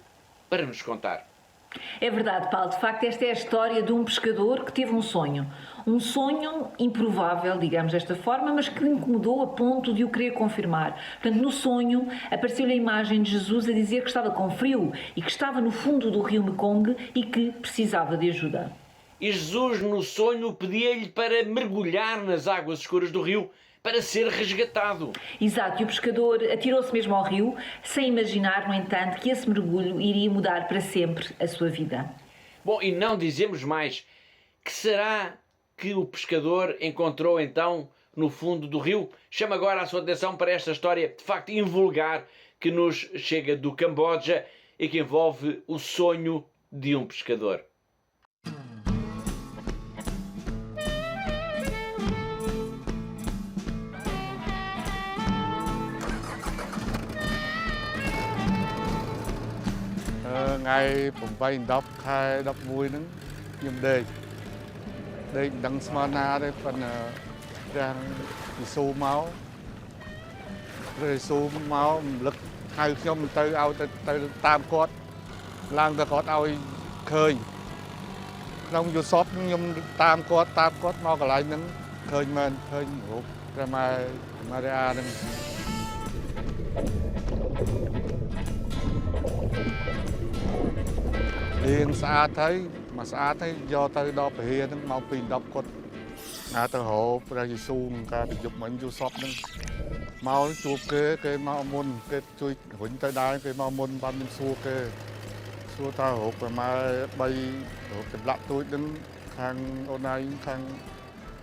para nos contar. É verdade, Paulo. De facto, esta é a história de um pescador que teve um sonho. Um sonho improvável, digamos desta forma, mas que lhe incomodou a ponto de o querer confirmar. Portanto, no sonho, apareceu-lhe a imagem de Jesus a dizer que estava com frio e que estava no fundo do rio Mekong e que precisava de ajuda. E Jesus, no sonho, pedia-lhe para mergulhar nas águas escuras do rio para ser resgatado. Exato, e o pescador atirou-se mesmo ao rio, sem imaginar, no entanto, que esse mergulho iria mudar para sempre a sua vida. Bom, e não dizemos mais. Que será que o pescador encontrou então no fundo do rio? Chama agora a sua atenção para esta história de facto invulgar que nos chega do Camboja e que envolve o sonho de um pescador. Ngày 8-10 ខែ 11 ហ្នឹងខ្ញុំដេកមិនដឹងស្មានណាទេប៉ុន្តែព្រះយេស៊ូវមកព្រះយេស៊ូវមករំលឹកហៅខ្ញុំទៅឲ្យទៅតាមគាត់ឡើងទៅគាត់ឲ្យឃើញក្នុងយល់សពខ្ញុំតាមគាត់មកកន្លែងហ្នឹងឃើញមែនឃើញរូបព្រះម៉ែម៉ារីយ៉ាហ្នឹង រៀងស្អាតហើយមកស្អាតហើយយកទៅដល់ព្រះហ្នឹងមកពី10គាត់ទៅរកព្រះយេស៊ូវការប្រយុទ្ធមិញយល់សពហ្នឹងមកជួបគេមកមុនគេជួយរុញទៅដែរគេមកមុនបានខ្ញុំសួរគេសួរតើរកប្រមាណ3រកចម្លាក់ទូចហ្នឹងខាងអូនឯងខាង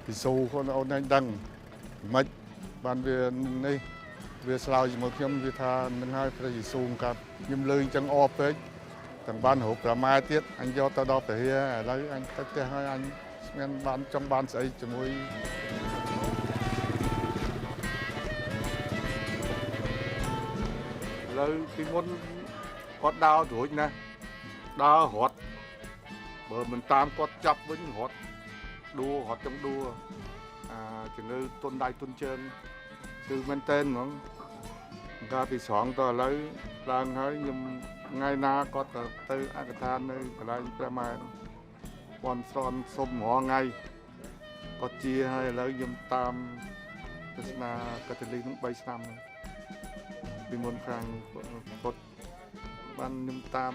យេស៊ូវខ្លួនអូនឯងដឹងមិនបានវានេះវាឆ្លើយជាមួយខ្ញុំវាថានឹងហើយព្រះយេស៊ូវកាត់ខ្ញុំលើអញ្ចឹងអរពេក ទាំងបានរូបប្រមាទៀតអញយកទៅដល់ព្រះរាឥឡូវអញទៅផ្ទះហើយអញស្មានបានចង់បានស្អីជាមួយឥឡូវពីមុនគាត់ដើររួចណាស់ដើររត់បើមិនតាមគាត់ចាប់វិញរត់ដួលរត់ចង់ដួលជំងឺទុនដៃទុនជើងគឺមែនតើហ្មងកាលពីស្រង់ទៅឥឡូវឡើងហើយខ្ញុំ ថ្ងៃណាគាត់ទៅអកថានៅកន្លែងព្រះម៉ែបនស្រន់សុំរងថ្ងៃគាត់ជាហើយឥឡូវខ្ញុំតាមទស្សនាកាតូលិកនឹង3ឆ្នាំពីមុនខាងគាត់បានខ្ញុំតាម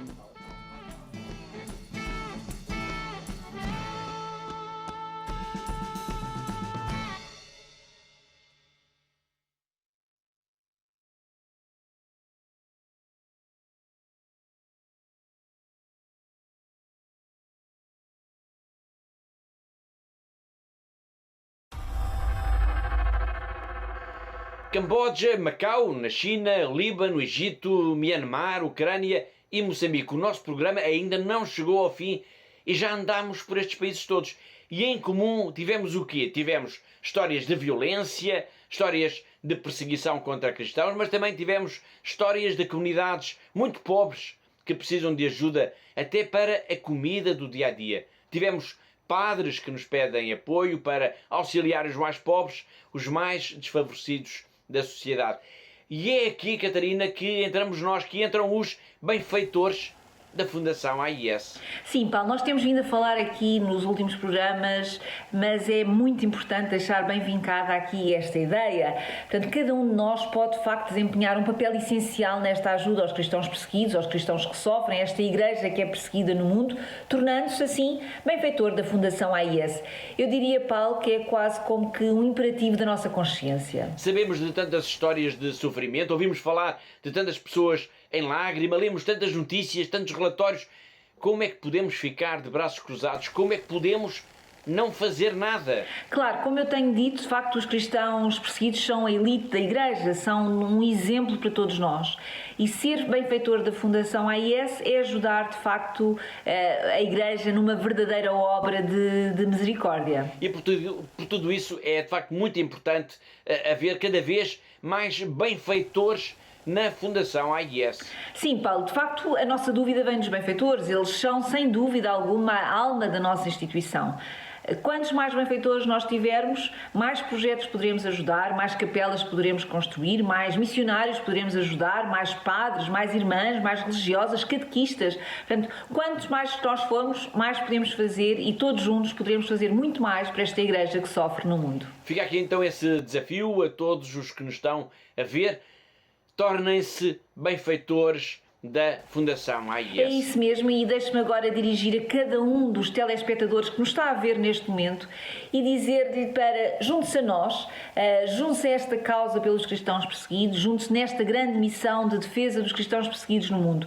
Camboja, Macau, na China, Líbano, Egito, Myanmar, Ucrânia e Moçambique. O nosso programa ainda não chegou ao fim e já andámos por estes países todos. E em comum tivemos o quê? Tivemos histórias de violência, histórias de perseguição contra cristãos, mas também tivemos histórias de comunidades muito pobres que precisam de ajuda até para a comida do dia-a-dia. Tivemos padres que nos pedem apoio para auxiliar os mais pobres, os mais desfavorecidos da sociedade. E é aqui, Catarina, que entramos nós, que entram os benfeitores da Fundação AIS. Sim, Paulo, nós temos vindo a falar aqui nos últimos programas, mas é muito importante deixar bem vincada aqui esta ideia. Portanto, cada um de nós pode, de facto, desempenhar um papel essencial nesta ajuda aos cristãos perseguidos, aos cristãos que sofrem, esta igreja que é perseguida no mundo, tornando-se, assim, benfeitor da Fundação AIS. Eu diria, Paulo, que é quase como que um imperativo da nossa consciência. Sabemos de tantas histórias de sofrimento, ouvimos falar de tantas pessoas em lágrima, lemos tantas notícias, tantos relatórios. Como é que podemos ficar de braços cruzados? Como é que podemos não fazer nada? Claro, como eu tenho dito, de facto, os cristãos perseguidos são a elite da Igreja, são um exemplo para todos nós. E ser benfeitor da Fundação AIS é ajudar, de facto, a Igreja numa verdadeira obra de misericórdia. E por tudo isso é, de facto, muito importante haver cada vez mais benfeitores na Fundação AIS. Sim, Paulo, de facto a nossa dúvida vem dos benfeitores, eles são sem dúvida alguma a alma da nossa instituição. Quantos mais benfeitores nós tivermos, mais projetos poderemos ajudar, mais capelas poderemos construir, mais missionários poderemos ajudar, mais padres, mais irmãs, mais religiosas, catequistas. Portanto, quantos mais nós formos, mais podemos fazer e todos juntos poderemos fazer muito mais para esta igreja que sofre no mundo. Fica aqui então esse desafio a todos os que nos estão a ver. Tornem-se benfeitores da Fundação AIS. É isso mesmo, e deixe-me agora dirigir a cada um dos telespectadores que nos está a ver neste momento e dizer-lhe para junte-se a nós, junte-se a esta causa pelos cristãos perseguidos, junte-se nesta grande missão de defesa dos cristãos perseguidos no mundo.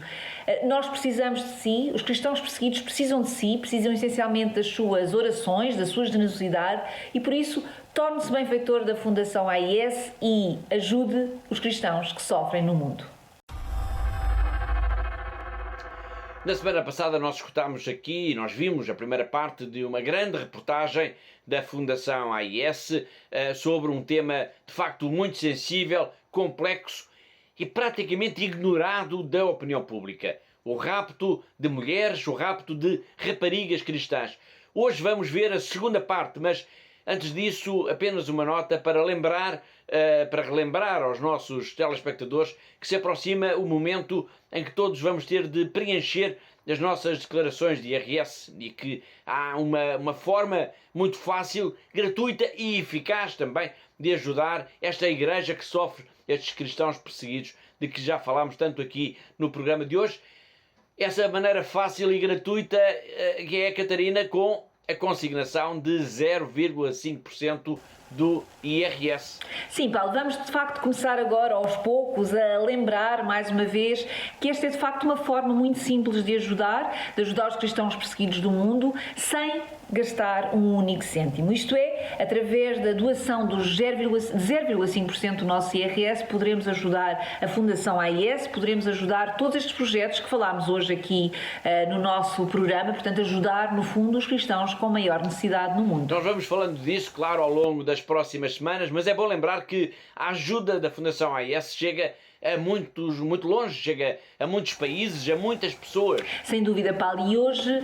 Nós precisamos de si, os cristãos perseguidos precisam de si, precisam essencialmente das suas orações, da sua generosidade e por isso torne-se benfeitor da Fundação AIS e ajude os cristãos que sofrem no mundo. Na semana passada nós escutámos aqui, nós vimos a primeira parte de uma grande reportagem da Fundação AIS sobre um tema de facto muito sensível, complexo e praticamente ignorado da opinião pública. O rapto de mulheres, o rapto de raparigas cristãs. Hoje vamos ver a segunda parte, mas antes disso apenas uma nota para relembrar aos nossos telespectadores que se aproxima o momento em que todos vamos ter de preencher as nossas declarações de IRS e que há uma forma muito fácil, gratuita e eficaz também de ajudar esta igreja que sofre estes cristãos perseguidos, de que já falámos tanto aqui no programa de hoje. Essa maneira fácil e gratuita que é, Catarina, com a consignação de 0,5% do IRS. Sim, Paulo, vamos de facto começar agora aos poucos a lembrar mais uma vez que esta é de facto uma forma muito simples de ajudar os cristãos perseguidos do mundo sem gastar um único cêntimo. Isto é, através da doação dos 0,5% do nosso IRS, poderemos ajudar a Fundação AIS, poderemos ajudar todos estes projetos que falámos hoje aqui no nosso programa, portanto, ajudar, no fundo, os cristãos com maior necessidade no mundo. Nós vamos falando disso, claro, ao longo das próximas semanas, mas é bom lembrar que a ajuda da Fundação AIS chega a muito longe, chega a muitos países, a muitas pessoas. Sem dúvida, Paulo, e hoje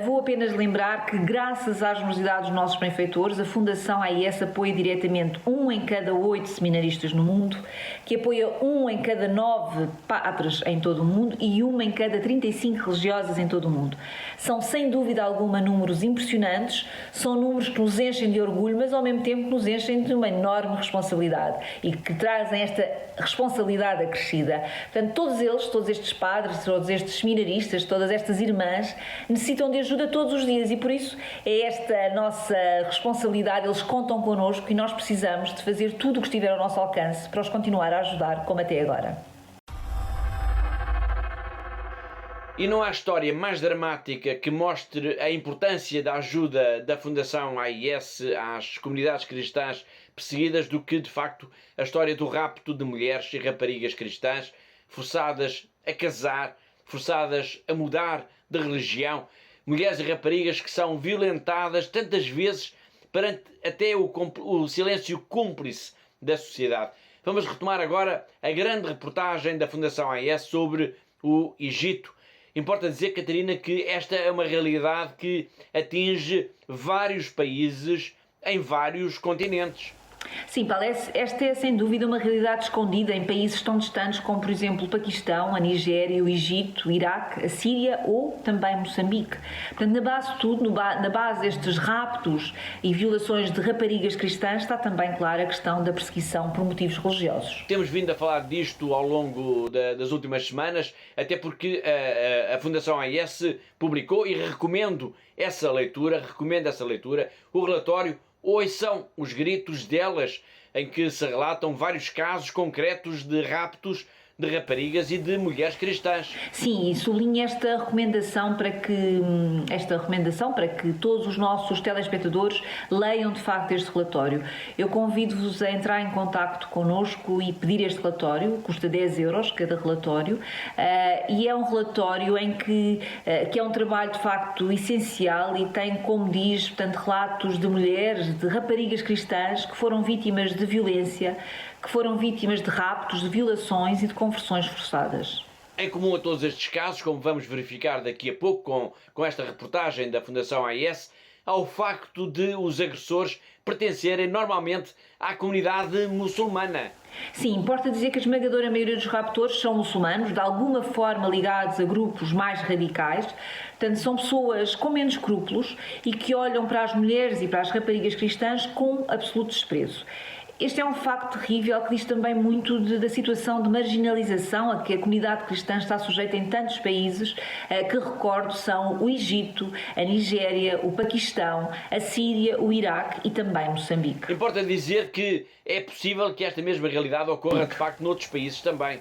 vou apenas lembrar que, graças à generosidade dos nossos benfeitores, a Fundação AIS apoia diretamente 1 em cada 8 seminaristas no mundo, que apoia 1 em cada 9 padres em todo o mundo e 1 em cada 35 religiosas em todo o mundo. São, sem dúvida alguma, números impressionantes, são números que nos enchem de orgulho, mas ao mesmo tempo nos enchem de uma enorme responsabilidade e que trazem esta responsabilidade acrescida. Portanto, todos estes padres, todos estes seminaristas, todas estas irmãs necessitam de ajuda todos os dias e por isso é esta a nossa responsabilidade, eles contam connosco e nós precisamos de fazer tudo o que estiver ao nosso alcance para os continuar a ajudar como até agora. E não há história mais dramática que mostre a importância da ajuda da Fundação AIS às comunidades cristãs perseguidas do que, de facto, a história do rapto de mulheres e raparigas cristãs forçadas a casar, forçadas a mudar de religião, mulheres e raparigas que são violentadas tantas vezes perante até o silêncio cúmplice da sociedade. Vamos retomar agora a grande reportagem da Fundação AIS sobre o Egito Importa dizer, Catarina, que esta é uma realidade que atinge vários países em vários continentes. Sim, Paulo, esta é sem dúvida uma realidade escondida em países tão distantes como, por exemplo, o Paquistão, a Nigéria, o Egito, o Iraque, a Síria ou também Moçambique. Portanto, na base de tudo, na base destes raptos e violações de raparigas cristãs, está também clara a questão da perseguição por motivos religiosos. Temos vindo a falar disto ao longo das últimas semanas, até porque a Fundação AIS publicou, e recomendo essa leitura, o relatório Ouçam os Gritos Delas, em que se relatam vários casos concretos de raptos de raparigas e de mulheres cristãs. Sim, e sublinho esta recomendação para que todos os nossos telespectadores leiam de facto este relatório. Eu convido-vos a entrar em contacto connosco e pedir este relatório, custa 10 euros cada relatório, e é um relatório em que é um trabalho de facto essencial e tem, como diz, portanto, relatos de mulheres, de raparigas cristãs que foram vítimas de violência, que foram vítimas de raptos, de violações e de conversões forçadas. Em comum a todos estes casos, como vamos verificar daqui a pouco com esta reportagem da Fundação AIS, há o facto de os agressores pertencerem normalmente à comunidade muçulmana. Sim, importa dizer que a esmagadora maioria dos raptores são muçulmanos, de alguma forma ligados a grupos mais radicais. Portanto, são pessoas com menos escrúpulos e que olham para as mulheres e para as raparigas cristãs com absoluto desprezo. Este é um facto terrível que diz também muito da situação de marginalização a que a comunidade cristã está sujeita em tantos países, que recordo são o Egito, a Nigéria, o Paquistão, a Síria, o Iraque e também Moçambique. Importa dizer que é possível que esta mesma realidade ocorra de facto noutros países também.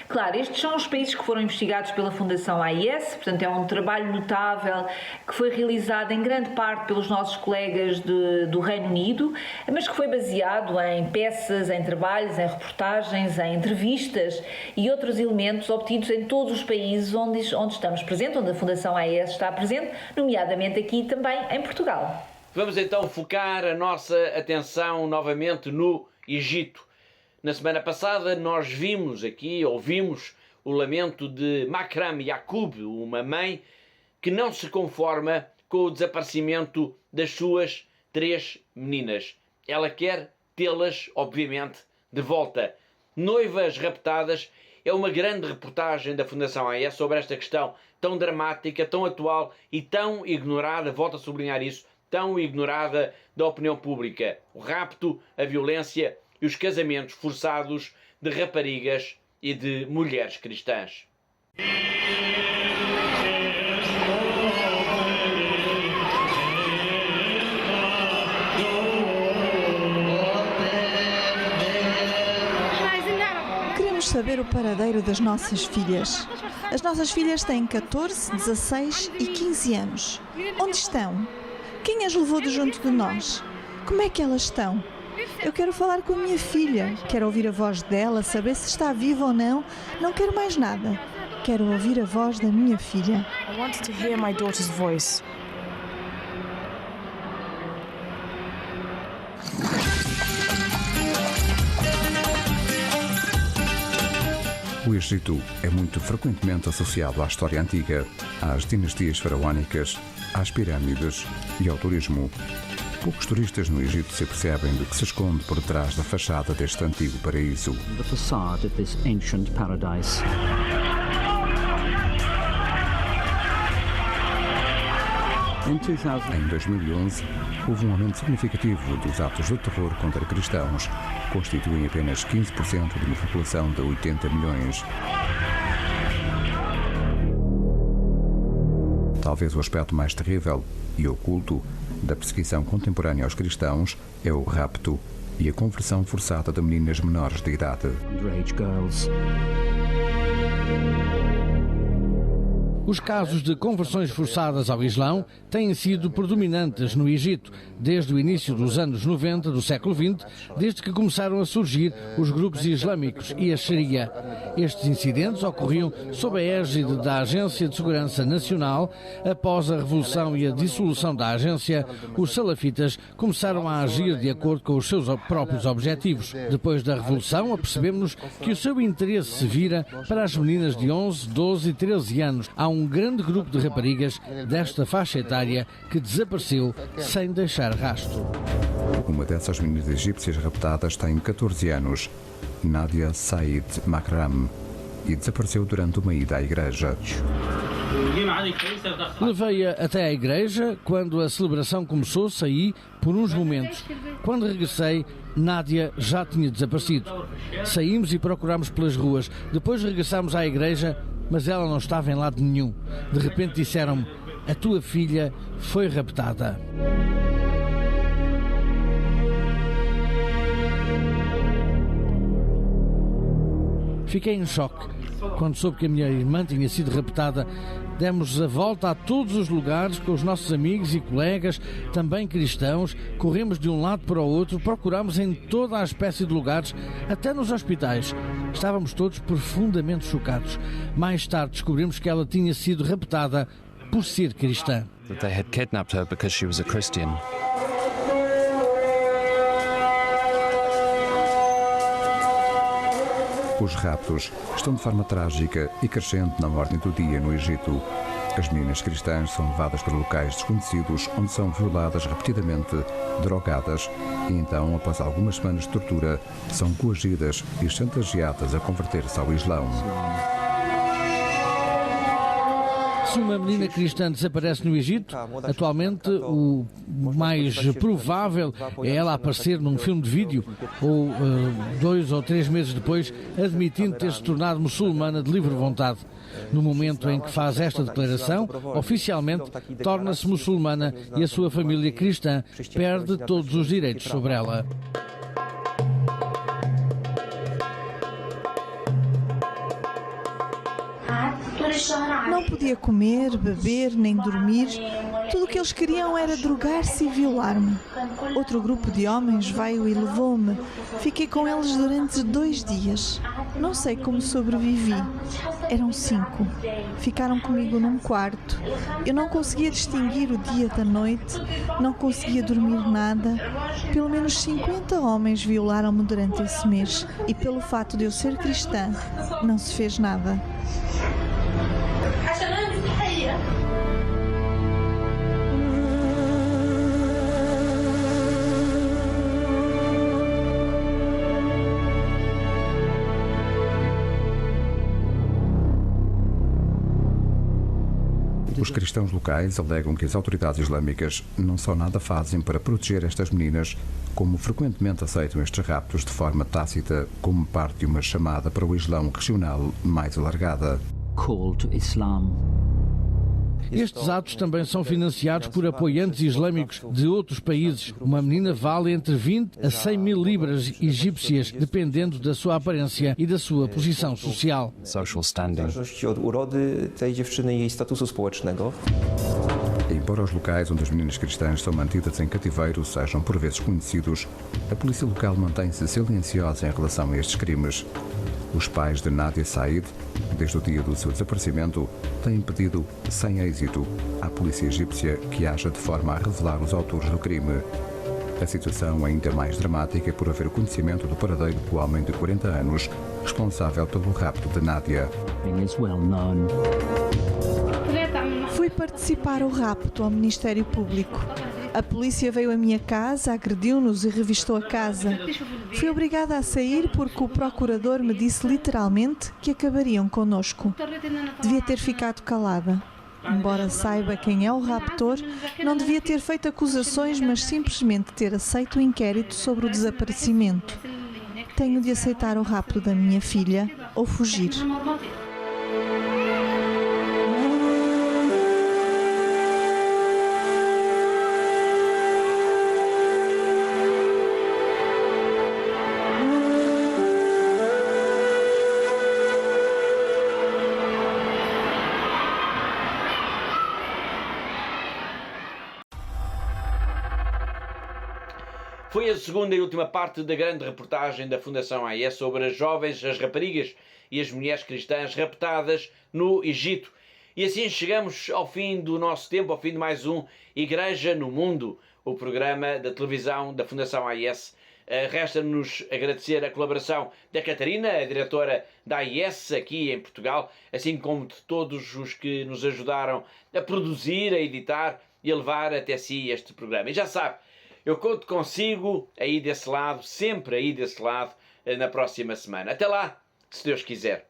Claro, estes são os países que foram investigados pela Fundação AIS, portanto é um trabalho notável que foi realizado em grande parte pelos nossos colegas do Reino Unido, mas que foi baseado em peças, em trabalhos, em reportagens, em entrevistas e outros elementos obtidos em todos os países onde estamos presentes, onde a Fundação AIS está presente, nomeadamente aqui também em Portugal. Vamos então focar a nossa atenção novamente no Egito. Na semana passada nós ouvimos o lamento de Makram Yacoub, uma mãe que não se conforma com o desaparecimento das suas 3 meninas. Ela quer tê-las, obviamente, de volta. Noivas raptadas é uma grande reportagem da Fundação AIS sobre esta questão tão dramática, tão atual e tão ignorada, volto a sublinhar isso, tão ignorada da opinião pública. O rapto, a violência e os casamentos forçados de raparigas e de mulheres cristãs. Queremos saber o paradeiro das nossas filhas. As nossas filhas têm 14, 16 e 15 anos. Onde estão? Quem as levou de junto de nós? Como é que elas estão? Eu quero falar com a minha filha, quero ouvir a voz dela, saber se está viva ou não. Não quero mais nada. Quero ouvir a voz da minha filha. I wanted to hear my daughter's voice. O Egito é muito frequentemente associado à história antiga, às dinastias faraónicas, às pirâmides e ao turismo. Poucos turistas no Egito se percebem do que se esconde por trás da fachada deste antigo paraíso. The facade of this ancient paradise. Em 2011, houve um aumento significativo dos atos de terror contra cristãos, que constituem apenas 15% de uma população de 80 milhões. Talvez o aspecto mais terrível e oculto da perseguição contemporânea aos cristãos é o rapto e a conversão forçada de meninas menores de idade. Os casos de conversões forçadas ao Islão têm sido predominantes no Egito desde o início dos anos 90 do século XX, desde que começaram a surgir os grupos islâmicos e a Sharia. Estes incidentes ocorriam sob a égide da Agência de Segurança Nacional. Após a revolução e a dissolução da agência, os salafitas começaram a agir de acordo com os seus próprios objetivos. Depois da revolução, apercebemos-nos que o seu interesse se vira para as meninas de 11, 12 e 13 anos. Há um grande grupo de raparigas desta faixa etária que desapareceu sem deixar rastro. Uma dessas meninas egípcias raptadas tem 14 anos, Nadia Said Makram, e desapareceu durante uma ida à igreja. Levei-a até à igreja. Quando a celebração começou, saí por uns momentos. Quando regressei, Nádia já tinha desaparecido. Saímos e procurámos pelas ruas. Depois regressámos à igreja, mas ela não estava em lado nenhum. De repente disseram-me: a tua filha foi raptada. Fiquei em choque. Quando soube que a minha irmã tinha sido raptada, demos a volta a todos os lugares com os nossos amigos e colegas, também cristãos, corremos de um lado para o outro, procurámos em toda a espécie de lugares, até nos hospitais. Estávamos todos profundamente chocados. Mais tarde descobrimos que ela tinha sido raptada por ser cristã. They had kidnapped her because she was a Christian. Os raptos estão de forma trágica e crescente na ordem do dia no Egito. As meninas cristãs são levadas para locais desconhecidos, onde são violadas repetidamente, drogadas e então, após algumas semanas de tortura, são coagidas e chantageadas a converter-se ao Islão. Se uma menina cristã desaparece no Egito, atualmente o mais provável é ela aparecer num filme de vídeo ou 2 ou 3 meses depois admitindo ter se tornado muçulmana de livre vontade. No momento em que faz esta declaração, oficialmente torna-se muçulmana e a sua família cristã perde todos os direitos sobre ela. Não podia comer, beber, nem dormir. Tudo o que eles queriam era drogar-se e violar-me. Outro grupo de homens veio e levou-me. Fiquei com eles durante 2 dias. Não sei como sobrevivi. Eram 5. Ficaram comigo num quarto. Eu não conseguia distinguir o dia da noite. Não conseguia dormir nada. Pelo menos 50 homens violaram-me durante esse mês. E pelo fato de eu ser cristã, não se fez nada. Os cristãos locais alegam que as autoridades islâmicas não só nada fazem para proteger estas meninas, como frequentemente aceitam estes raptos de forma tácita como parte de uma chamada para o Islão regional mais alargada. Call to Islam. Estes atos também são financiados por apoiantes islâmicos de outros países. Uma menina vale entre 20 a 100 mil libras egípcias, dependendo da sua aparência e da sua posição social. Social standing. Embora os locais onde as meninas cristãs são mantidas em cativeiro sejam por vezes conhecidos, a polícia local mantém-se silenciosa em relação a estes crimes. Os pais de Nadia Said, desde o dia do seu desaparecimento, têm pedido, sem êxito, à polícia egípcia que haja de forma a revelar os autores do crime. A situação é ainda mais dramática por haver conhecimento do paradeiro do homem de 40 anos, responsável pelo rapto de Nadia. Fui participar ao rapto ao Ministério Público. A polícia veio à minha casa, agrediu-nos e revistou a casa. Fui obrigada a sair porque o procurador me disse literalmente que acabariam connosco. Devia ter ficado calada. Embora saiba quem é o raptor, não devia ter feito acusações, mas simplesmente ter aceito o inquérito sobre o desaparecimento. Tenho de aceitar o rapto da minha filha ou fugir. Foi a segunda e última parte da grande reportagem da Fundação AIS sobre as jovens, as raparigas e as mulheres cristãs raptadas no Egito. E assim chegamos ao fim do nosso tempo, ao fim de mais um Igreja no Mundo, o programa da televisão da Fundação AIS. Resta-nos agradecer a colaboração da Catarina, a diretora da AIS aqui em Portugal, assim como de todos os que nos ajudaram a produzir, a editar e a levar até si este programa. E já sabe, eu conto consigo aí desse lado, sempre aí desse lado, na próxima semana. Até lá, se Deus quiser.